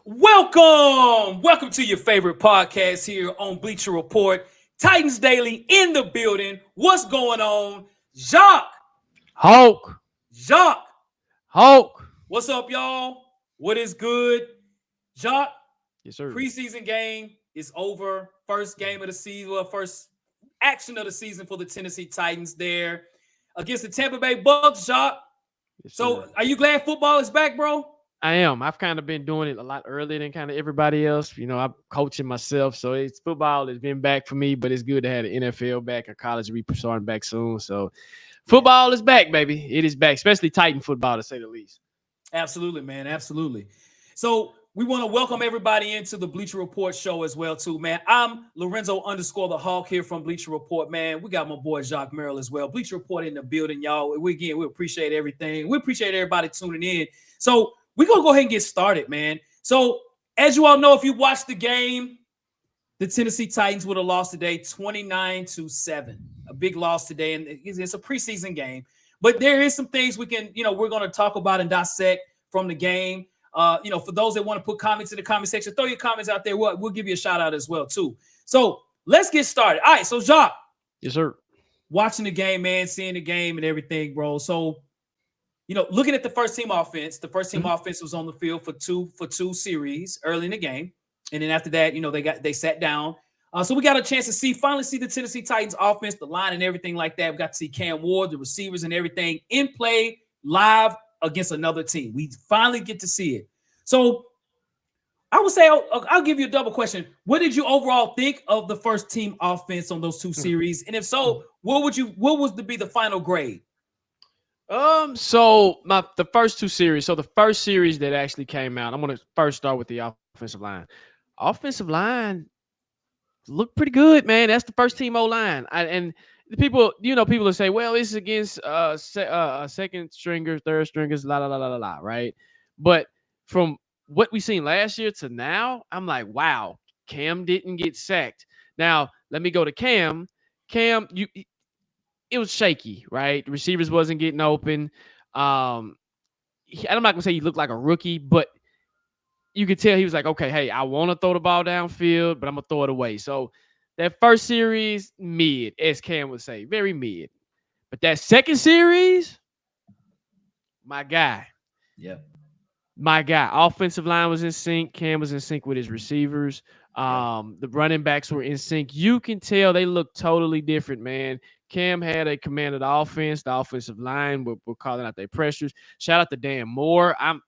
Welcome to your favorite podcast here on Bleacher Report. Titans Daily in the building. What's going on? Jacques. Hulk. Jacques. Hulk. What's up, y'all? What is good? Jacques, Yes, sir. preseason game is over. First game of the season, first action of the season for the Tennessee Titans there against the Tampa Bay Bucks, Jacques. Yes, So, sir. are you glad football is back, bro? I am. I've kind of been doing it a lot earlier than kind of everybody else. I'm coaching myself, so it's football has been back for me. But it's good to have the NFL back and college will be starting back soon. So football is back, baby. It is back, especially Titan football to say the least. Absolutely, man. Absolutely. So we want to welcome everybody into the Bleacher Report show as well, too, man. I'm Lorenzo _ the Hawk here from Bleacher Report, man. We got my boy Jacques Merrill as well. Bleacher Report in the building, y'all. We appreciate everything. We appreciate everybody tuning in. So we're going to go ahead and get started, man. So as you all know, if you watched the game, the Tennessee Titans would have lost today 29-7. A big loss today, and it's a preseason game. But there is some things we can, we're going to talk about and dissect from the game. For those that want to put comments in the comment section, throw your comments out there. We'll give you a shout out as well, too. So let's get started. All right, so Jacques. Yes, sir. Watching the game, man, seeing the game and everything, bro. So, looking at the first team offense, offense was on the field for two series early in the game. And then after that, they sat down. So we got a chance to finally see the Tennessee Titans offense, the line and everything like that. We got to see Cam Ward, the receivers and everything in play live against another team. We finally get to see it. So I would say I'll give you a double question. What did you overall think of the first team offense on those two series? And if so, what would be the final grade? So the first two series. So the first series that actually came out, I'm going to first start with the offensive line. Offensive line looked pretty good, man. That's the first team O-line. And the people will say, well, it's against second stringers, third stringers, right? But from what we seen last year to now, I'm like, wow, Cam didn't get sacked. Now, let me go to Cam. Cam, it was shaky, right? The receivers wasn't getting open. I'm not gonna say he looked like a rookie, but you could tell he was like, okay, hey, I want to throw the ball downfield, but I'm gonna throw it away. So that first series, mid, as Cam would say, very mid. But that second series, my guy. Yep. My guy. Offensive line was in sync. Cam was in sync with his receivers. The running backs were in sync. You can tell they look totally different, man. Cam had a command of the offense. The offensive line were calling out their pressures. Shout out to Dan Moore. I'm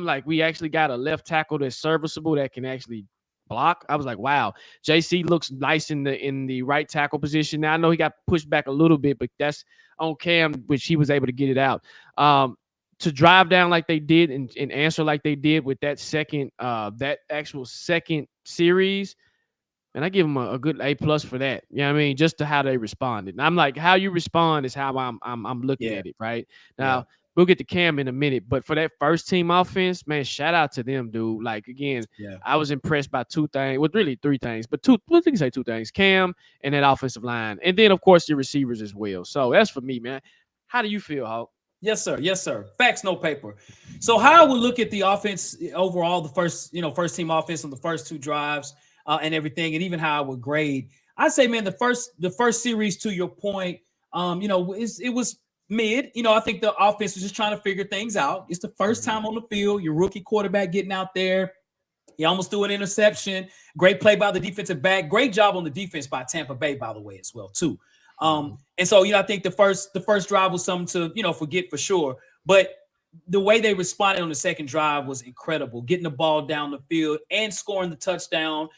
like, we actually got a left tackle that's serviceable that can actually block. I was like, wow. JC looks nice in the right tackle position. Now I know he got pushed back a little bit, but that's on Cam, which he was able to get it out. To drive down like they did and answer like they did with that actual second series, and I give them a good A+ for that. You know what I mean? Just to how they responded. And I'm like, how you respond is how I'm looking at it right now. We'll get to Cam in a minute, but for that first team offense, man, shout out to them, dude. Like again, I was impressed by two things. Well, really three things, but two. What can you say? Two things: Cam and that offensive line, and then of course your receivers as well. So that's for me, man. How do you feel, Hawk? Yes, sir. Yes, sir. Facts, no paper. So how I would look at the offense overall, the first team offense on the first two drives and everything, and even how I would grade. I'd say, man, the first series, to your point, it was mid. I think the offense was just trying to figure things out. It's the first time on the field. Your rookie quarterback getting out there. He almost threw an interception. Great play by the defensive back. Great job on the defense by Tampa Bay, by the way, as well, too. And so, I think the first drive was something to, forget for sure. But the way they responded on the second drive was incredible, getting the ball down the field and scoring the touchdown.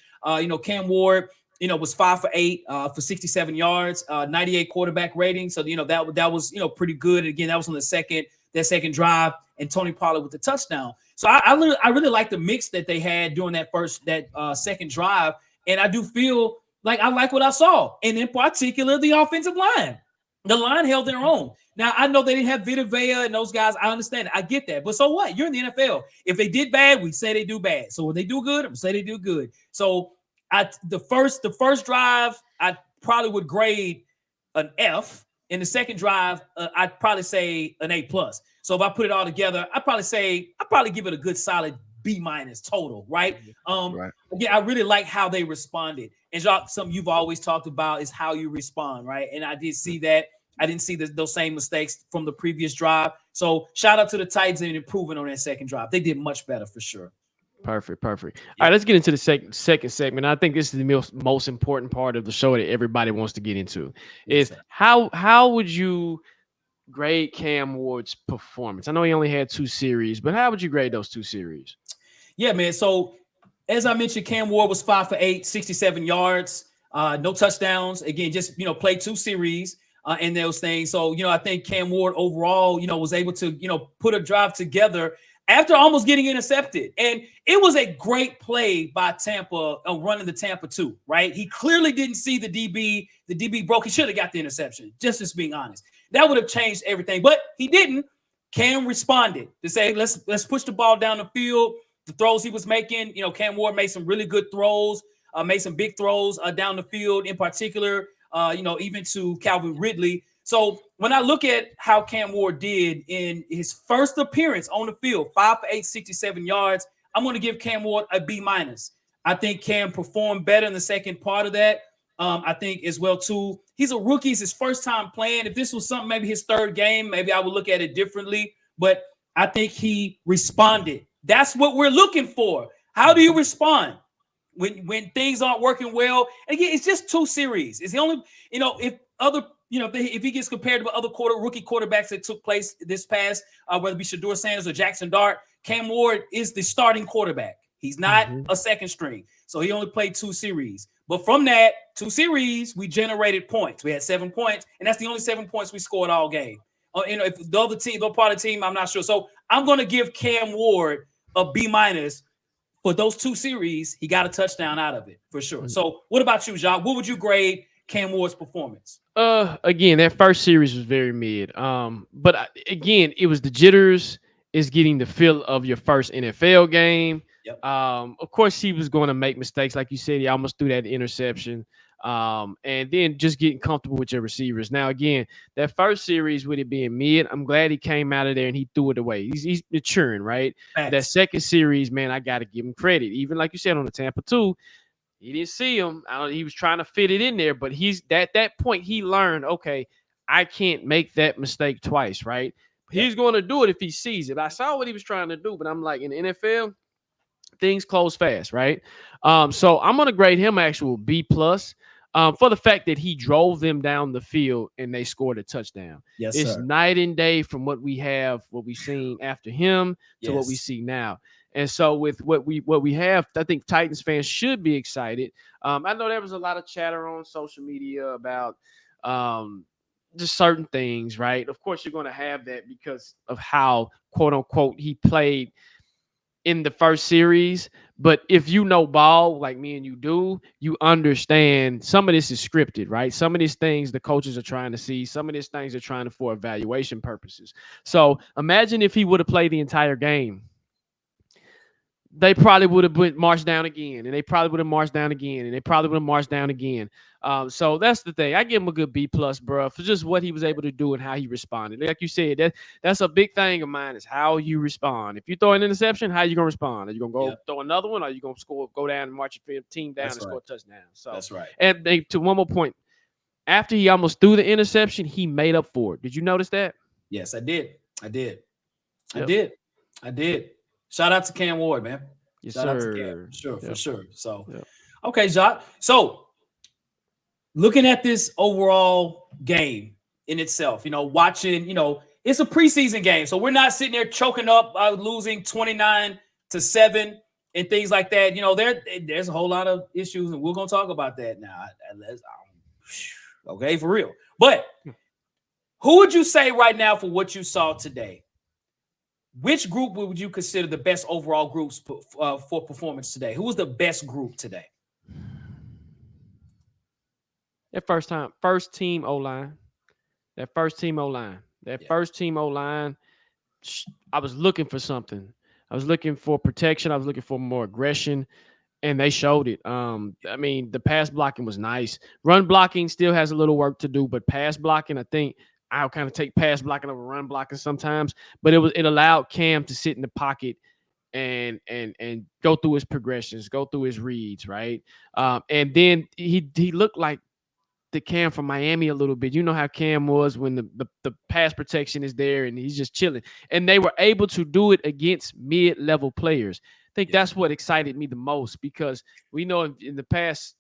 Cam Ward, was 5 for 8 for 67 yards, 98 quarterback rating. So, that was, pretty good. And again, that was on that second drive, and Tony Pollard with the touchdown. So I really like the mix that they had during that second drive. And I do feel like I like what I saw, and in particular, the offensive line. The line held their own. Now, I know they didn't have Vita Vea and those guys. I understand it. I get that. But so what? You're in the NFL. If they did bad, we say they do bad. So when they do good, I'm say they do good. So the first drive, I probably would grade an F. In the second drive, I'd probably say an A+. So if I put it all together, I'd probably give it a good solid B- total, right? Right. Again, I really like how they responded. And Jacques, something you've always talked about is how you respond, right? And I did see that. I didn't see those same mistakes from the previous drive. So shout out to the Titans and improving on that second drive. They did much better for sure. Perfect. All right, let's get into the second segment. I think this is the most important part of the show that everybody wants to get into. Yes, Is how would you grade Cam Ward's performance? I know he only had 2 series, but how would you grade those 2 series? Yeah, man. So as I mentioned, Cam Ward was 5 for 8, 67 yards, no touchdowns. Again, just played 2 series and those things. So I think Cam Ward overall, was able to put a drive together after almost getting intercepted. And it was a great play by Tampa running the Tampa 2, right? He clearly didn't see the DB. The DB broke. He should have got the interception, just being honest. That would have changed everything, but he didn't. Cam responded to say, let's push the ball down the field. The throws he was making, Cam Ward made some really good throws, made some big throws down the field, in particular, even to Calvin Ridley. So when I look at how Cam Ward did in his first appearance on the field, 5 for 8, 67 yards, I'm going to give Cam Ward a B-. I think Cam performed better in the second part of that. I think as well, too. He's a rookie. It's his first time playing. If this was something, maybe his third game, maybe I would look at it differently. But I think he responded. That's what we're looking for. How do you respond when things aren't working well? And again, it's just 2 series. It's the only, if he gets compared to other rookie quarterbacks that took place this past, whether it be Shedeur Sanders or Jackson Dart, Cam Ward is the starting quarterback. He's not a second string. So he only played 2 series. But from that 2 series, we generated points. We had 7 points, and that's the only 7 points we scored all game. If the other team, the part of the team, I'm not sure. So I'm going to give Cam Ward a B- for those 2 series. He got a touchdown out of it for sure. So what about you, Jacques? What would you grade Cam Ward's performance? Again, that first series was very mid. But again, it was the jitters. Is getting the feel of your first NFL game. Yep. Of course, he was going to make mistakes, like you said. He almost threw that interception. And then just getting comfortable with your receivers. Now, again, that first series with it being mid, I'm glad he came out of there and he threw it away. He's maturing, right? Thanks. That second series, man, I got to give him credit. Even like you said on the Tampa 2, he didn't see him. He was trying to fit it in there, but he's at that point he learned, okay, I can't make that mistake twice, right? He's going to do it if he sees it. I saw what he was trying to do, but I'm like, in the NFL, things close fast, right? So I'm going to grade him actual B+ for the fact that he drove them down the field and they scored a touchdown. Yes, it's sir. Night and day from what we've seen after him to what we see now. And so with what we have, I think Titans fans should be excited. I know there was a lot of chatter on social media about just certain things, right? Of course, you're going to have that because of how, quote unquote, he played in the first series. But if you know ball like me and you do, you understand some of this is scripted, right? Some of these things the coaches are trying to see, some of these things are trying to for evaluation purposes. So imagine if he would have played the entire game. They probably would have marched down again, and they probably would have marched down again, and they probably would have marched down again. So that's the thing. I give him a good B+, bro, for just what he was able to do and how he responded. Like you said, that's a big thing of mine is how you respond. If you throw an interception, how you gonna respond? Are you gonna go throw another one, or are you gonna go down and march your team down score a touchdown? So that's right. And to one more point, after he almost threw the interception, he made up for it. Did you notice that? Yes, I did. Yep. I did. Shout out to Cam Ward, man. Yes, Shout sir. out to Cam. For sure. So, Yep. Okay, Jacques. So, looking at this overall game in itself, watching, it's a preseason game. So, we're not sitting there choking up, losing 29-7 and things like that. There's a whole lot of issues, and we're going to talk about that now. Okay, for real. But who would you say right now for what you saw today? Which group would you consider the best overall groups for performance today? Who was the best group today? That first team O-line. That first team O-line. I was looking for something. I was looking for protection. I was looking for more aggression, and they showed it. The pass blocking was nice. Run blocking still has a little work to do, but pass blocking, I think I'll kind of take pass blocking over run blocking sometimes. But it allowed Cam to sit in the pocket and go through his progressions, go through his reads, right? And then he looked like the Cam from Miami a little bit. You know how Cam was when the pass protection is there and he's just chilling. And they were able to do it against mid-level players. I think that's what excited me the most, because we know in the past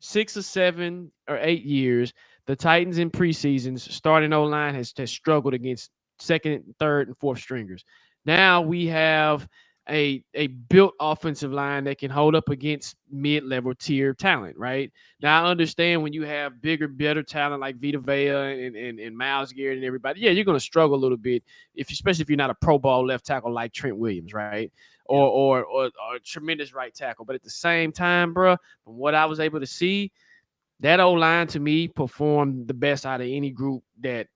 6 or 7 or 8 years, the Titans in preseasons starting O-line has struggled against second, third, and fourth stringers. Now we have a built offensive line that can hold up against mid-level tier talent, right? Now I understand when you have bigger, better talent like Vita Vea and Myles Garrett and everybody, yeah, you're going to struggle a little bit, especially if you're not a Pro Bowl left tackle like Trent Williams, right? Or a tremendous right tackle. But at the same time, bro, from what I was able to see, that O-line to me performed the best out of any group that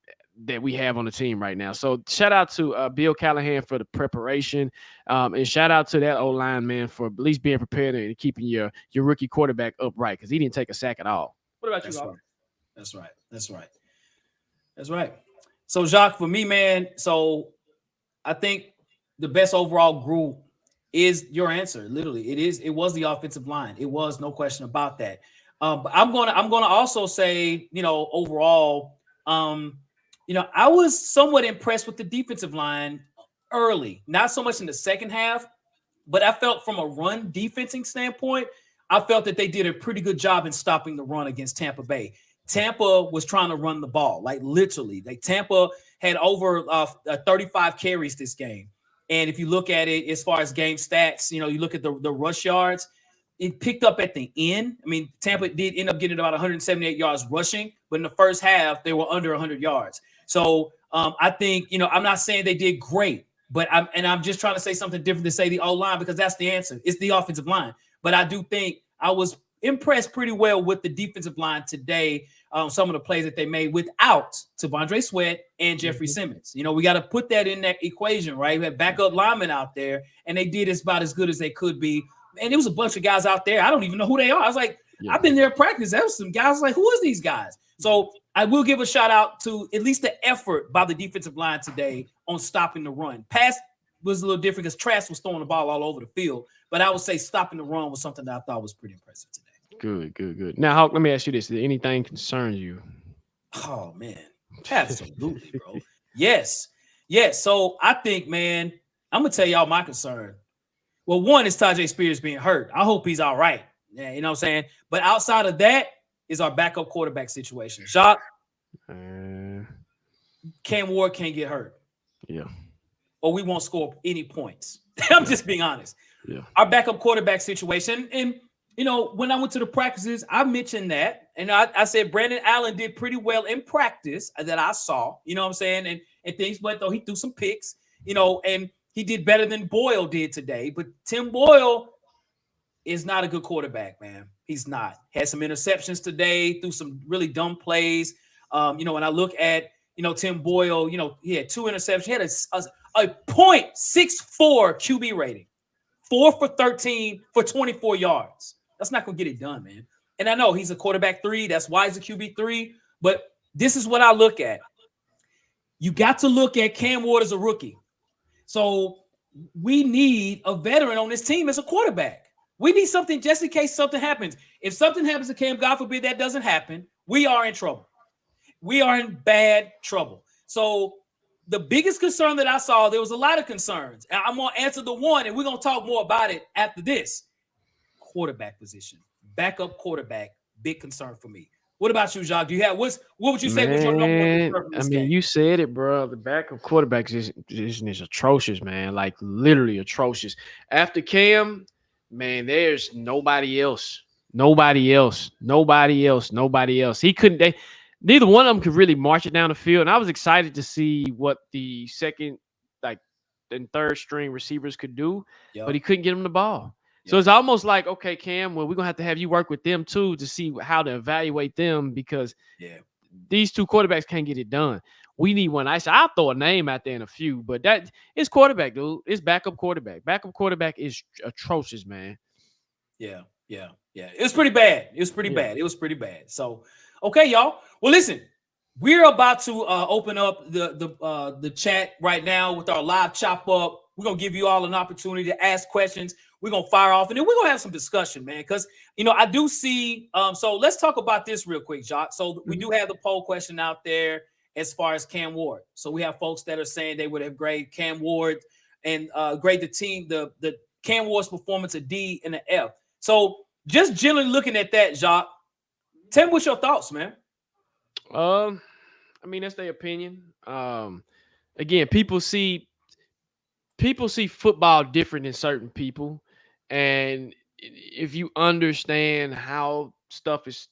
we have on the team right now. So shout out to Bill Callahan for the preparation, and shout out to that O-line, man, for at least being prepared and keeping your rookie quarterback upright, because he didn't take a sack at all. What about you, Rob? That's right. That's right. So Jacques, for me, man, so I think the best overall group is your answer. Literally, it was the offensive line. It was, no question about that. But I'm gonna also say, overall, I was somewhat impressed with the defensive line early. Not so much in the second half, but I felt from a run defensing standpoint, I felt that they did a pretty good job in stopping the run against Tampa Bay. Tampa was trying to run the ball, like literally. Like Tampa had over 35 carries this game. And if you look at it as far as game stats, you look at the rush yards, it picked up at the end. I mean, Tampa did end up getting about 178 yards rushing, but in the first half, they were under 100 yards. So I think, I'm not saying they did great, but I'm just trying to say something different to say the O-line, because that's the answer. It's the offensive line. But I do think I was impressed pretty well with the defensive line today. Some of the plays that they made without T'Vondre Sweat and Jeffrey Simmons. We got to put that in that equation, right? We had backup linemen out there, and they did about as good as they could be. And there was a bunch of guys out there. I don't even know who they are. I was like, I've been there at practice. There was some guys like, who is these guys? So I will give a shout out to at least the effort by the defensive line today on stopping the run. Pass was a little different because Trask was throwing the ball all over the field. But I would say stopping the run was something that I thought was pretty impressive today. Good. Now, Hawk, let me ask you this. Did anything concern you? Oh, man. Absolutely, bro. Yes. So I think, man, I'm going to tell y'all my concern. Well, one is Tyjae Spears being hurt. I hope he's all right. Yeah, you know what I'm saying? But outside of that is our backup quarterback situation. Jacques, Cam Ward can't get hurt. Yeah. Or we won't score any points. I'm just being honest. Yeah. Our backup quarterback situation. And, when I went to the practices, I mentioned that. And I said Brandon Allen did pretty well in practice that I saw. You know what I'm saying? And things, but though he threw some picks, and he did better than Boyle did today. But Tim Boyle is not a good quarterback, man. He's not. Had some interceptions today, threw some really dumb plays. When I look at, Tim Boyle, he had 2 interceptions. He had a .64 QB rating. 4 for 13 for 24 yards. That's not going to get it done, man. And I know he's a quarterback 3. That's why he's a QB 3. But this is what I look at. You got to look at Cam Ward as a rookie. So we need a veteran on this team as a quarterback. We need something just in case something happens. If something happens to Cam, God forbid that doesn't happen, we are in trouble. We are in bad trouble. So the biggest concern that I saw, there was a lot of concerns. And I'm going to answer the one, and we're going to talk more about it after this. Quarterback position, backup quarterback, big concern for me. What about you, Jacques? Do you have what would you say was your number one concern from this game? You said it, bro. The backup quarterback position is atrocious, man. Like literally atrocious. After Cam, man, there's nobody else. Nobody else. He couldn't. Neither one of them could really march it down the field. And I was excited to see what the second, and third string receivers could do, but he couldn't get them the ball. So it's almost like, okay, Cam, well, we're going to have you work with them too to see how to evaluate them, because these 2 quarterbacks can't get it done. We need one. I'll throw a name out there in a few, but that is quarterback, dude. It's backup quarterback. Backup quarterback is atrocious, man. Yeah. It was pretty bad. It was pretty bad. So, okay, y'all. Well, listen, we're about to open up the chat right now with our live chop up We're going to give you all an opportunity to ask questions. We're going to fire off, and then we're going to have some discussion, man, because, I do see so let's talk about this real quick, Jacques. So we do have the poll question out there as far as Cam Ward. So we have folks that are saying they would have graded Cam Ward and grade the team, the Cam Ward's performance a D and an F. So just generally looking at that, Jacques, tell me what's your thoughts, man. That's their opinion. Again, people see football different than certain people, and if you understand how stuff is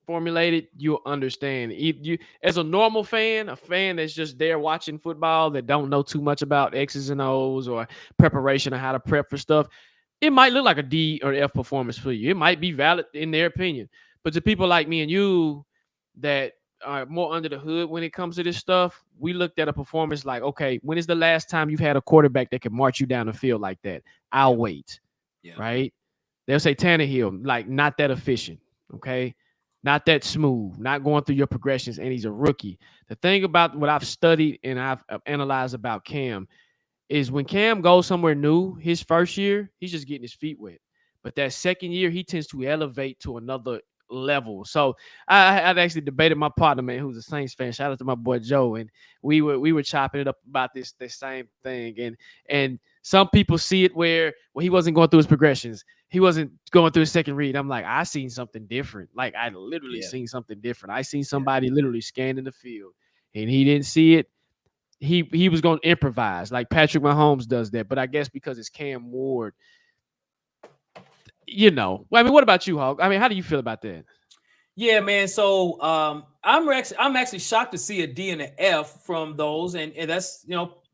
formulated, you'll understand. You, as a normal fan, a fan that's just there watching football that don't know too much about X's and O's or preparation or how to prep for stuff, it might look like a D or F performance for you. It might be valid in their opinion. But to people like me and you that are more under the hood when it comes to this stuff, we looked at a performance like, okay, when is the last time you've had a quarterback that can march you down the field like that? I'll wait. Yeah. Right? They'll say Tannehill, like not that efficient. Okay. Not that smooth, not going through your progressions, and he's a rookie. The thing about what I've studied and I've analyzed about Cam is when Cam goes somewhere new, his first year, he's just getting his feet wet. But that second year, he tends to elevate to another level. So I'd actually debated my partner, man, who's a Saints fan. Shout out to my boy Joe, and we were chopping it up about this same thing. And some people see it where he wasn't going through his progressions. He wasn't going through his second read. I'm like, I seen something different. Like I literally seen something different. I seen somebody literally scanning the field, and he didn't see it. He was going to improvise like Patrick Mahomes does that. But I guess because it's Cam Ward, what about you, Hawk? How do you feel about that? Yeah, man. So I'm actually shocked to see a D and an F from those, and that's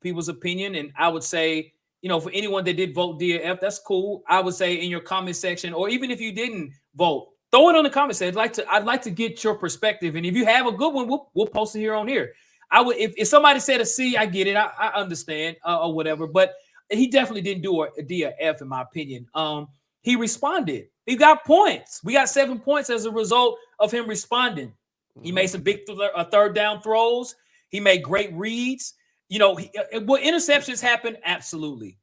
people's opinion. And I would say, for anyone that did vote D or F, that's cool. I would say in your comment section, or even if you didn't vote, throw it on the comment section. I'd like to get your perspective, and if you have a good one, we'll post it here on here. I would if somebody said a C, I get it, I understand or whatever, but he definitely didn't do a D or F in my opinion. He responded. He got points. We got 7 points as a result of him responding. He made some big third down throws. He made great reads. Will interceptions happen? Absolutely.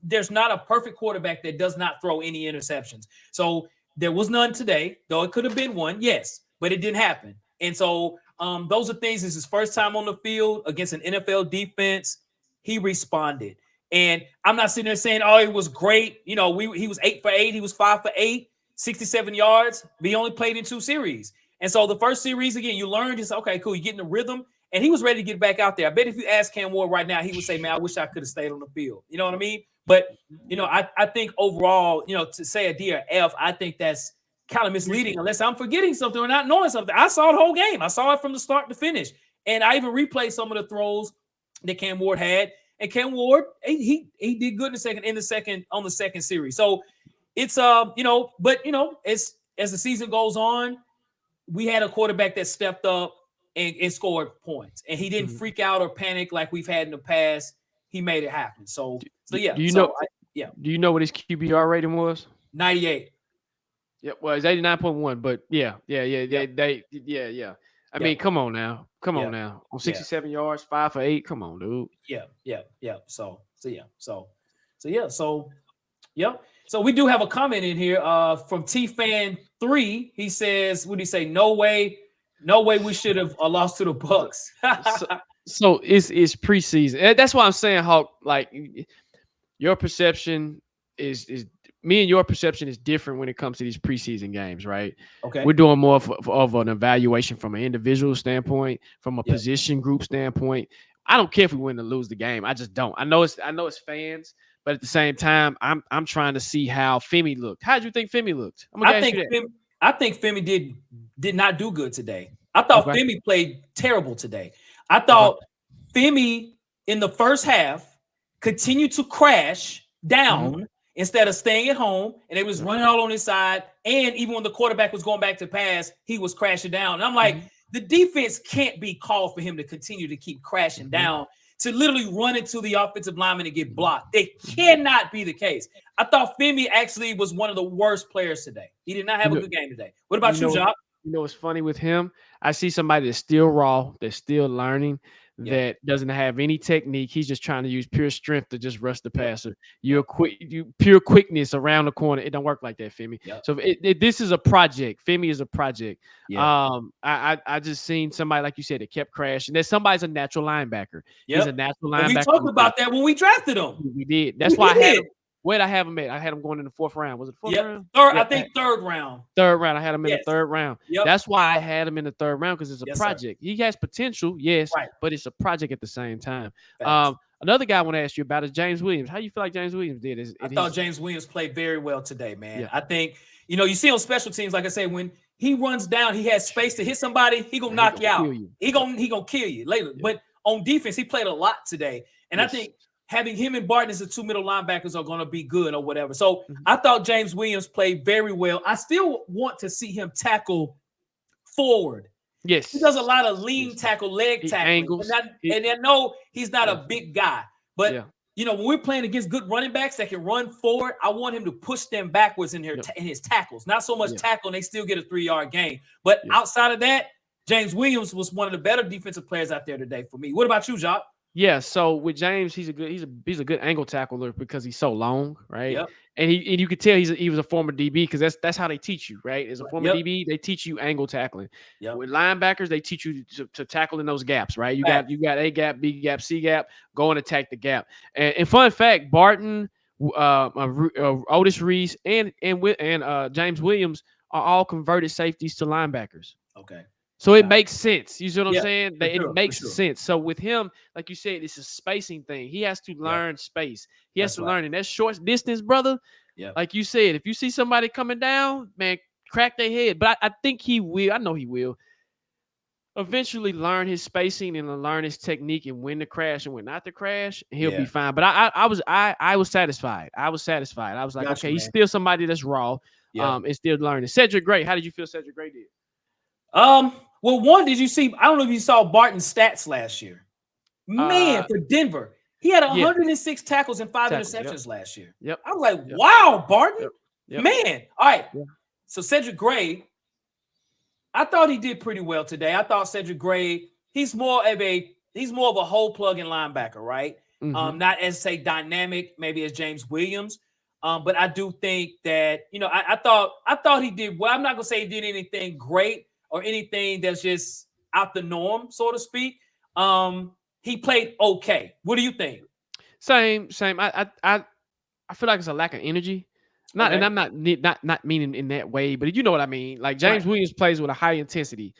There's not a perfect quarterback that does not throw any interceptions. So there was none today, though it could have been one, yes, but it didn't happen. And so those are things. This is his first time on the field against an NFL defense. He responded. And I'm not sitting there saying, oh, it was great. He was 8 for 8. He was 5 for 8, 67 yards. But he only played in 2 series. And so the first series, again, you learn just, okay, cool. You get in the rhythm. And he was ready to get back out there. I bet if you ask Cam Ward right now, he would say, man, I wish I could have stayed on the field. You know what I mean? But, I think overall, to say a D or F, I think that's kind of misleading unless I'm forgetting something or not knowing something. I saw the whole game. I saw it from the start to finish. And I even replayed some of the throws that Cam Ward had. And Cam Ward, he did good on the second series. So it's as the season goes on, we had a quarterback that stepped up and scored points, and he didn't freak out or panic like we've had in the past. He made it happen. So yeah. Do you know what his QBR rating was? 98. Yeah, well, it's 89.1, but yeah. I mean, come on now. On 67 yards, 5 for 8. Come on, dude. Yeah. So we do have a comment in here from T-Fan3. He says, what did he say? No way we should have lost to the Bucs. so it's preseason. That's why I'm saying, Hawk, like your perception is me and your perception is different when it comes to these preseason games, right? Okay. We're doing more of an evaluation from an individual standpoint, from a position group standpoint. I don't care if we win or lose the game. I just don't. I know it's fans, but at the same time, I'm trying to see how Femi looked. How did you think Femi looked? I think Femi did not do good today. I thought Femi played terrible today. I thought Femi in the first half continued to crash down instead of staying at home, and it was running all on his side. And even when the quarterback was going back to pass, he was crashing down. And I'm like, the defense can't be called for him to continue to keep crashing down, to literally run into the offensive lineman and get blocked. They cannot be the case. I thought Femi actually was one of the worst players today. He did not have a good game today. What about you, Jacques? You know what's funny with him? I see somebody that's still raw, that's still learning, that doesn't have any technique. He's just trying to use pure strength to just rush the passer. You pure quickness around the corner. It don't work like that, Femi. So this is a project. Femi is a project. I just seen somebody, like you said, that kept crashing. That somebody's a natural linebacker. He's a natural linebacker. We talked about that when we drafted him. We did. That's why I had him. Where'd I have him at? I had him going in the 4th round. Was it 4th round? I think 3rd round. 3rd round. I had him in the 3rd round. That's why I had him in the 3rd round, because it's a project. Sir. He has potential, but it's a project at the same time. Another guy I want to ask you about is James Williams. How you feel like James Williams did? I thought James Williams played very well today, man. I think, you see on special teams, like I said, when he runs down, he has space to hit somebody, he gonna knock you out. He gonna kill you later. But on defense, he played a lot today. And I think having him and Barton as the 2 middle linebackers are going to be good or whatever. So I thought James Williams played very well. I still want to see him tackle forward. Yes. He does a lot of lean tackle, leg tackle. And I know he's not a big guy. But, when we're playing against good running backs that can run forward, I want him to push them backwards in his tackles. Not so much tackle, and they still get a 3-yard gain. But outside of that, James Williams was one of the better defensive players out there today for me. What about you, Jacques? Yeah, so with James, he's a good angle tackler because he's so long, right? Yep. And you could tell he was a former DB, because that's how they teach you, right? As a former DB, they teach you angle tackling. With linebackers, they teach you to tackle in those gaps, right? You got A gap, B gap, C gap, go and attack the gap. And fun fact, Barton, Otis Reese, and James Williams are all converted safeties to linebackers. Okay. So it makes sense. You see what I'm saying? It makes sense. So with him, like you said, it's a spacing thing. He has to learn space. He has to learn. And that short distance, brother, like you said, if you see somebody coming down, man, crack their head. But I think he will. I know he will eventually learn his spacing and learn his technique and when to crash and when not to crash. And he'll be fine. But I was satisfied. I was satisfied. I was like, okay, he's still somebody that's raw. And still learning. Cedric Gray, how did you feel Cedric Gray did? Well, one, did you see? I don't know if you saw Barton's stats last year. Man, for Denver, he had 106 tackles and 5 interceptions last year. I was like, wow, Barton, man. All right. So Cedric Gray, I thought he did pretty well today. I thought Cedric Gray, he's more of a hole plug-in linebacker, right? Not as dynamic, maybe as James Williams. But I do think that I thought he did well. I'm not gonna say he did anything great or anything that's just out the norm, so to speak. He played okay. What do you think? Same. I feel like it's a lack of energy. And I'm not meaning in that way, but you know what I mean. Like James Williams plays with a high intensity.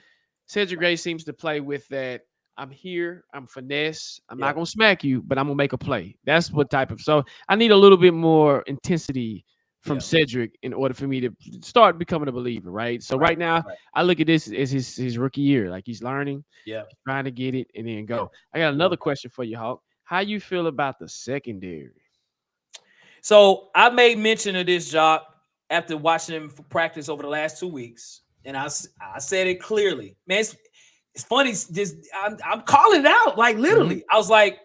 Cedric Gray seems to play with that. I'm here. I'm finesse. I'm not gonna smack you, but I'm gonna make a play. That's what type of. So I need a little bit more intensity from Cedric in order for me to start becoming a believer, right? So right now, I look at this as his rookie year. Like he's learning, trying to get it, and then go. I got another question for you, Hawk. How you feel about the secondary? So I made mention of this, Jock, after watching him for practice over the last 2 weeks, and I said it clearly. Man, it's funny. Just I'm calling it out, like literally. I was like,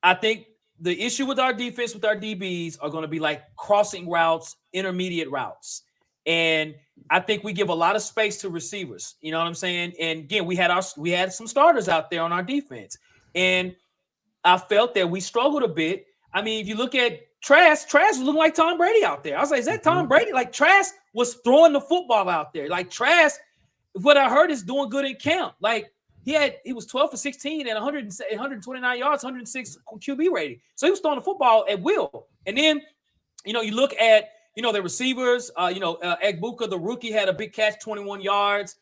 I think the issue with our defense, with our DBs, are going to be like crossing routes, intermediate routes. And I think we give a lot of space to receivers. You know what I'm saying? And again, we had some starters out there on our defense. And I felt that we struggled a bit. I mean, if you look at Trask was looking like Tom Brady out there. I was like, is that Tom Brady? Like Trask was throwing the football out there. Like Trask, what I heard, is doing good in camp. Like he was 12 for 16 at 129 yards, 106 QB rating. So he was throwing the football at will. And then, you look at, the receivers, Egbuka, the rookie, had a big catch, 21 yards.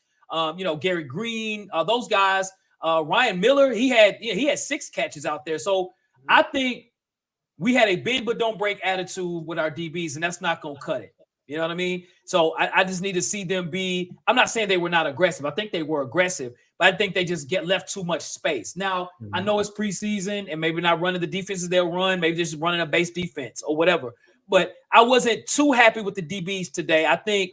Gary Green, those guys, Ryan Miller, he had 6 catches out there. So I think we had a bend but don't break attitude with our DBs, and that's not going to cut it. You know what I mean? So I just need to see them be – I'm not saying they were not aggressive. I think they were aggressive, but I think they just get left too much space. Now, I know it's preseason and maybe not running the defenses they'll run, maybe just running a base defense or whatever. But I wasn't too happy with the DBs today. I think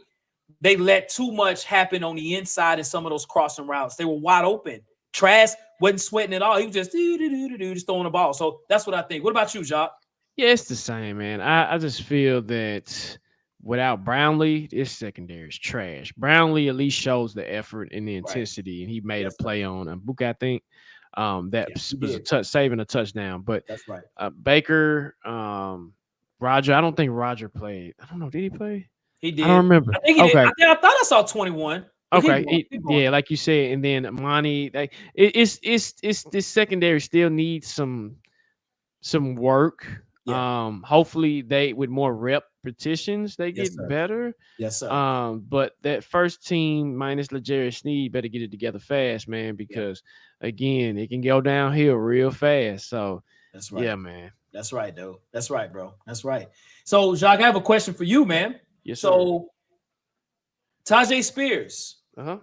they let too much happen on the inside in some of those crossing routes. They were wide open. Trask wasn't sweating at all. He was just just throwing the ball. So that's what I think. What about you, Jacques? Yeah, it's the same, man. I just feel that without Brownlee, this secondary is trash. Brownlee at least shows the effort and the intensity, and he made a play on Bucs, I think. That was saving a touchdown. But That's right. Baker, Roger, I don't think Roger played. I don't know. Did he play? He I don't did. remember. I think he did. Okay. I thought I saw 21. Okay. Yeah, like you said, and then Monty. It's this secondary still needs some work. Yeah. Hopefully they with more repetitions they Yes, get sir. better. Yes, sir. But that first team minus L'Jarius Sneed better get it together fast, man, because again, it can go downhill real fast. So that's right. yeah, man. That's right, though. That's right, bro. That's right. So, Jacques, I have a question for you, man. Yes, so Tajay Spears, sir.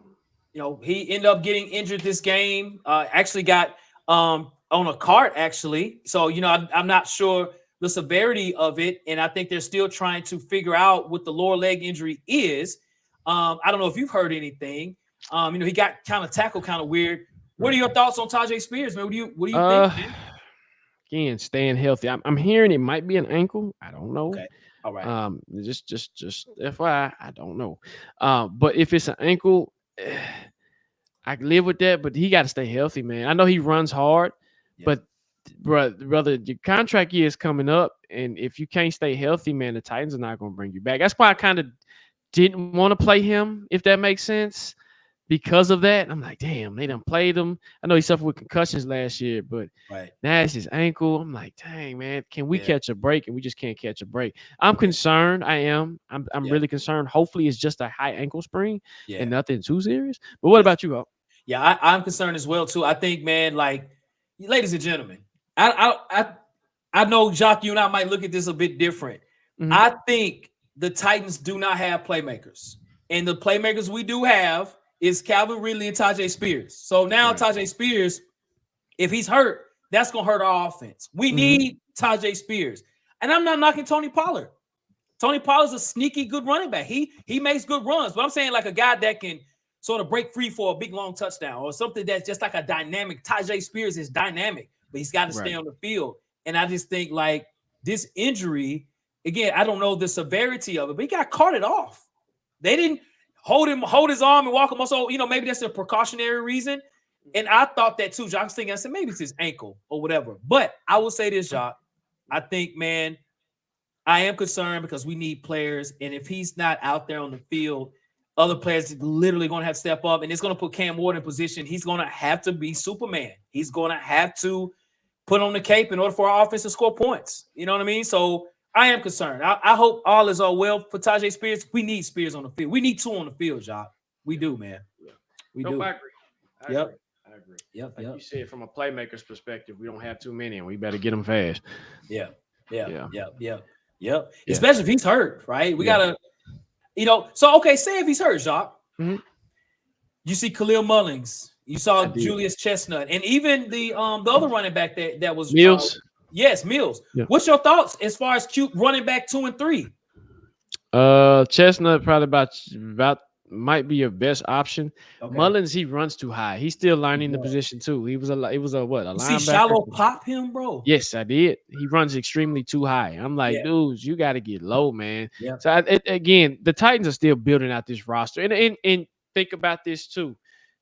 he ended up getting injured this game. Actually got on a cart, actually. So, I'm not sure the severity of it, and I think they're still trying to figure out what the lower leg injury is. I don't know if you've heard anything. He got kind of tackled kind of weird. What are your thoughts on Tajay Spears, man? What do you think, man? Again, staying healthy. I'm hearing it might be an ankle. I don't know. Okay. All right. Just FYI, I don't know. But if it's an ankle, I can live with that. But he got to stay healthy, man. I know he runs hard, but brother, your contract year is coming up, and if you can't stay healthy, man, the Titans are not going to bring you back. That's why I kind of didn't want to play him, if that makes sense. Because of that, I'm like, damn, they done played him. I know he suffered with concussions last year, but now it's his ankle. I'm like, dang, man, can we catch a break? And we just can't catch a break. I'm concerned. I am. I'm really concerned. Hopefully, it's just a high ankle sprain and nothing too serious. But what about you, Hope? Yeah, I'm concerned as well too. I think, man, like, ladies and gentlemen, I know, Jacques, you and I might look at this a bit different. Mm-hmm. I think the Titans do not have playmakers, and the playmakers we do have is Calvin Ridley and Tajay Spears. So now Tajay Spears, if he's hurt, that's going to hurt our offense. We need Tajay Spears. And I'm not knocking Tony Pollard. Tony Pollard's a sneaky good running back. He makes good runs. But I'm saying like a guy that can sort of break free for a big, long touchdown or something that's just like a dynamic. Tajay Spears is dynamic, but he's got to stay on the field. And I just think like this injury, again, I don't know the severity of it, but he got carted off. They didn't hold his arm and walk him. So, maybe that's a precautionary reason. And I thought that too. Jacques thinking, I said, maybe it's his ankle or whatever. But I will say this, Jacques. I think, man, I am concerned because we need players. And if he's not out there on the field, other players are literally going to have to step up. And it's going to put Cam Ward in position. He's going to have to be Superman. He's going to have to put on the cape in order for our offense to score points. You know what I mean? So I am concerned. I hope all is all well for Tajay Spears. We need Spears on the field. We need two on the field, Jacques. We do, man. We do. I agree. I agree. Yep. Like you said, from a playmaker's perspective, we don't have too many, and we better get them fast. Yeah. Especially if he's hurt, right? We gotta, So okay, say if he's hurt, Jacques. Mm-hmm. You see Khalil Mullings. You saw Julius Chestnut, and even the other running back that was Mills. Yes, Mills. Yeah. What's your thoughts as far as cute running back 2 and 3? Chestnut probably about might be your best option. Okay. Mullins, he runs too high. He's still learning the position too. He was a linebacker. See Shallow pop him, bro? Yes, I did. He runs extremely too high. I'm like, dudes, you got to get low, man. Yeah. So again, the Titans are still building out this roster, and think about this too.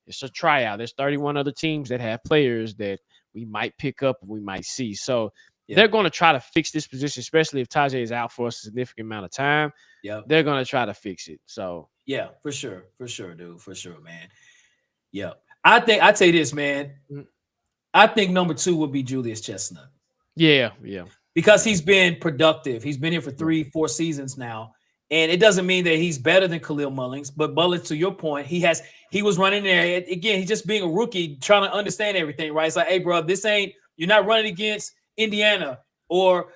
It's a tryout. There's 31 other teams that have players that we might pick up and we might see. So they're going to try to fix this position, especially if Tajay is out for a significant amount of time. Yeah, they're going to try to fix it. So yeah, for sure, dude, for sure, man. Yeah, I'd say this, man. I think number 2 would be Julius Chestnut. Yeah, because he's been productive. He's been here for 3-4 seasons now, and it doesn't mean that he's better than Khalil Mullings. But Mullings, to your point, he was running there again. He's just being a rookie, trying to understand everything, right? It's like, hey, bro, you're not running against Indiana or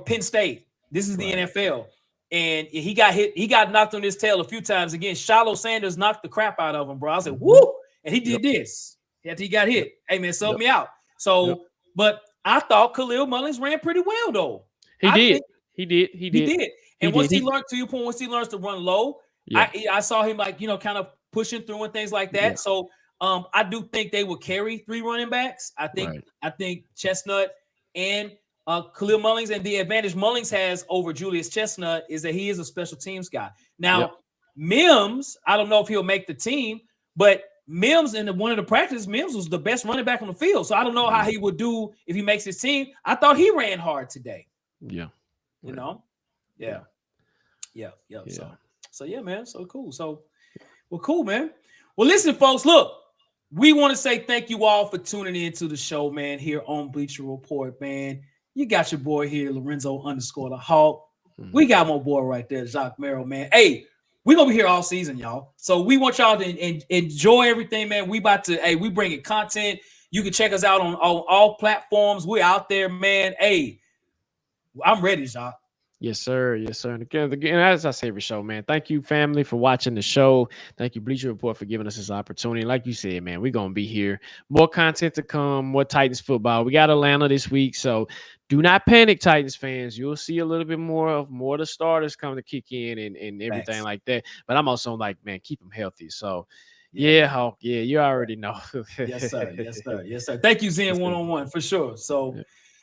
Penn State. This is the NFL. And he got hit. He got knocked on his tail a few times. Again, Shiloh Sanders knocked the crap out of him, bro. I said, woo! And he did this. After he got hit. Hey, man, sub me out. So, but I thought Khalil Mullings ran pretty well, though. He did. And once he learned, to your point, once he learns to run low, I saw him kind of pushing through and things like that. Yeah. So I do think they will carry 3 running backs. I think Chestnut and Khalil Mullings, and the advantage Mullings has over Julius Chestnut is that he is a special teams guy. Now, Mims, I don't know if he'll make the team, but Mims in one of the practices, Mims was the best running back on the field. So I don't know how he would do if he makes his team. I thought he ran hard today. Yeah. You know? Yeah. So yeah, man. So cool. So well, cool, man. Well, listen, folks, look, we want to say thank you all for tuning in to the show, man, here on Bleacher Report, man. You got your boy here, Lorenzo_the Hawk. We got my boy right there, Jacques Merrill, man. Hey, we're going to be here all season, y'all. So we want y'all to enjoy everything, man. We bringing content. You can check us out on all platforms. We're out there, man. Hey, I'm ready, Jacques. Yes, sir. Yes, sir. And again, as I say every show, man, thank you, family, for watching the show. Thank you, Bleacher Report, for giving us this opportunity. Like you said, man, we're going to be here. More content to come, more Titans football. We got Atlanta this week, so do not panic, Titans fans. You'll see a little bit more of the starters coming to kick in and everything like that. But I'm also like, man, keep them healthy. So, yeah, Hawk. Yeah, you already know. Yes, sir. Yes, sir. Yes, sir. Thank you, Zen, one-on-one, for sure. So,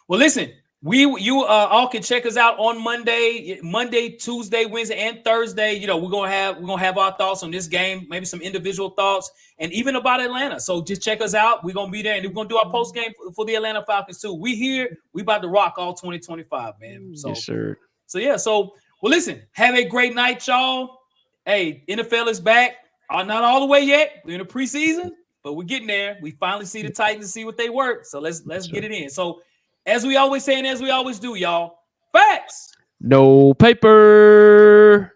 well, listen. You all can check us out on Monday, Tuesday, Wednesday, and Thursday. You know, we're gonna have our thoughts on this game, maybe some individual thoughts, and even about Atlanta. So just check us out. We're gonna be there, and we're gonna do our post game for the Atlanta Falcons too. We here. We about to rock all 2025, man. So, yes, sir. So well, listen. Have a great night, y'all. Hey, NFL is back. Not all the way yet. We're in the preseason, but we're getting there. We finally see the Titans, see what they work. So let's get it in. So. As we always say and as we always do, y'all, facts. No paper.